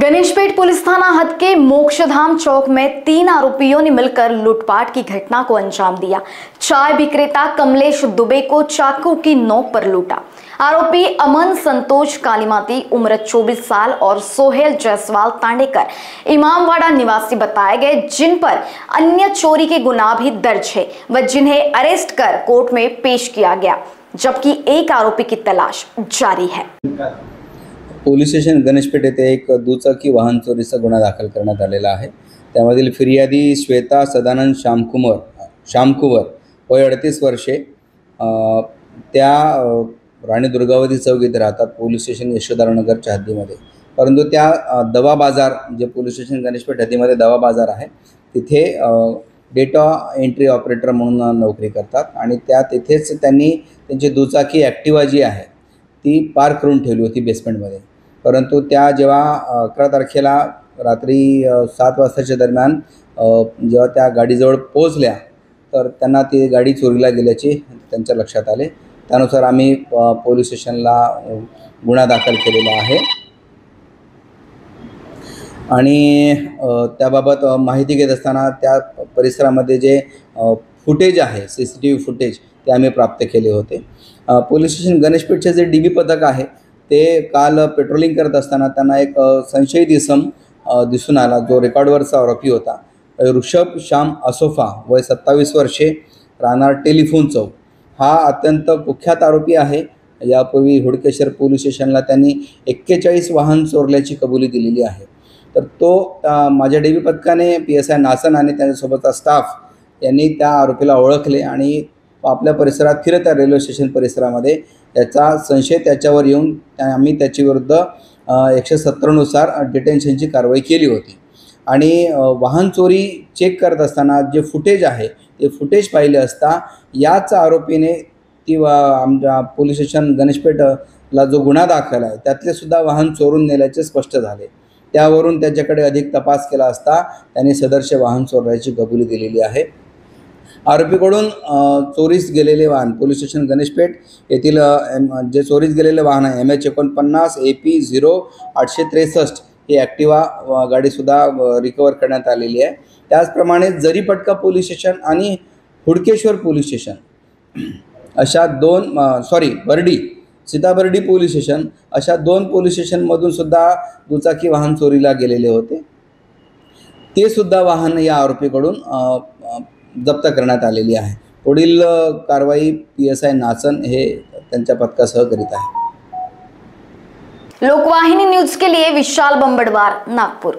Ganeshpeth police थाना हद के मोक्षधाम चौक में 3 आरोपियों ने मिलकर लूटपाट की घटना को अंजाम दिया। चाय विक्रेता कमलेश दुबे को चाकू की नोक पर लूटा। आरोपी अमन संतोष कालीमाती उम्र 24 साल और सोहेल जायसवाल तांडेकर इमामवाड़ा निवासी बताए गए, जिन पर अन्य चोरी के गुनाह भी दर्ज है व जिन्हें अरेस्ट कर कोर्ट में पेश किया गया, जबकि एक आरोपी की तलाश जारी है। पोलीस स्टेशन गणेशपेठ येथे एक दुचाकी वाहन चोरीचा गुन्हा दाखल करण्यात आलेला आहे। त्यामधील फिर्यादी श्वेता सदानंद श्यामकुवर वय 38 वर्षे त्या राणी दुर्गावती चौक येथे राहतात, पोलीस स्टेशन यशोधरनगरच्या हद्दीमध्ये। परंतु त्या दवा बाजार, जे पोलीस स्टेशन गणेशपेठ हद्दीमध्ये दवा बाजार आहे, तिथे डेटा एंट्री ऑपरेटर म्हणून नोकरी करतात आणि तिथेच त्यांनी त्यांची दुचाकी ॲक्टिवा जी आहे ती पार्क करून ठेवली होती बेसमेंटमध्ये। परंतु त्या जेव्हा 11 तारखेला रात्री 7 वाजताच्या दरम्यान जेव्हा त्या गाडीजवळ पोहोचल्या तर त्यांना ती गाडी चोरीला गेल्याचे त्यांच्या लक्षात आले। त्यानुसार आम्ही पोलीस स्टेशनला गुन्हा दाखल केलेला आहे आणि त्याबाबत माहिती घेत असताना त्या परिसरामध्ये जे फुटेज आहे, CCTV फुटेज, ते आम्ही प्राप्त केले होते। पोलीस स्टेशन गणेशपेठचे जे DB पथक आहे ते काल पेट्रोलिंग करत असताना त्यांना एक संशयित इसम दिसून आला, जो रेकॉर्डवरचा आरोपी होता। ऋषभ श्याम असोफा वय 27 वर्षे, राहणार टेलिफोन चौक, हा अत्यंत कुख्यात आरोपी आहे। यापूर्वी हुडकेश्वर पोलीस स्टेशनला त्यांनी 41 वाहन चोरल्याची कबुली दिलेली आहे। तर तो माझ्या DB पथकाने PSI नासन आणि त्यांच्यासोबतचा स्टाफ यांनी त्या आरोपीला ओळखले आणि आपल्या परिसरात फिरत्या रेल्वे स्टेशन परिसरामध्ये याचा संशय त्याच्यावर येऊन आम्ही त्याच्या विरुद्ध 170 नुसार डिटेन्शनची कारवाई केली होती। आणि वाहन चोरी चेक करत असताना जे फुटेज आहे ते फुटेज पाहिले असता याच आरोपीने ती आमच्या पोलीस स्टेशन गणेशपेठला जो गुन्हा दाखल आहे त्यातले सुद्धा वाहन चोरून नेल्याचे स्पष्ट झाले। त्यावरून त्याच्याकडे अधिक तपास केला असता त्यांनी सदरचे वाहन चोरण्याची कबुली दिलेली आहे। आरोपीकडून चोरीस गेलेले वाहन पोलीस स्टेशन गणेशपेठ येथील जे चोरीस गेलेले वाहन आहे MH49 AP 0863 ही ॲक्टिवा गाडीसुद्धा रिकवर करण्यात आलेली आहे। त्याचप्रमाणे जरीपटका पोलीस स्टेशन आणि हुडकेश्वर पोलीस स्टेशन अशा बर्डी सीताबर्डी पोलीस स्टेशन अशा 2 पोलीस स्टेशनमधून सुद्धा दुचाकी वाहन चोरीला गेलेले होते। ते सुद्धा वाहन या आरोपीकडून जप्त करण्यात आलेली आहे। पुढील कारवाई PSI नासन हे त्यांच्या पथकासह करीत आहे। लोकवाहिनी न्यूज के लिए विशाल बंबड़वार, नागपुर।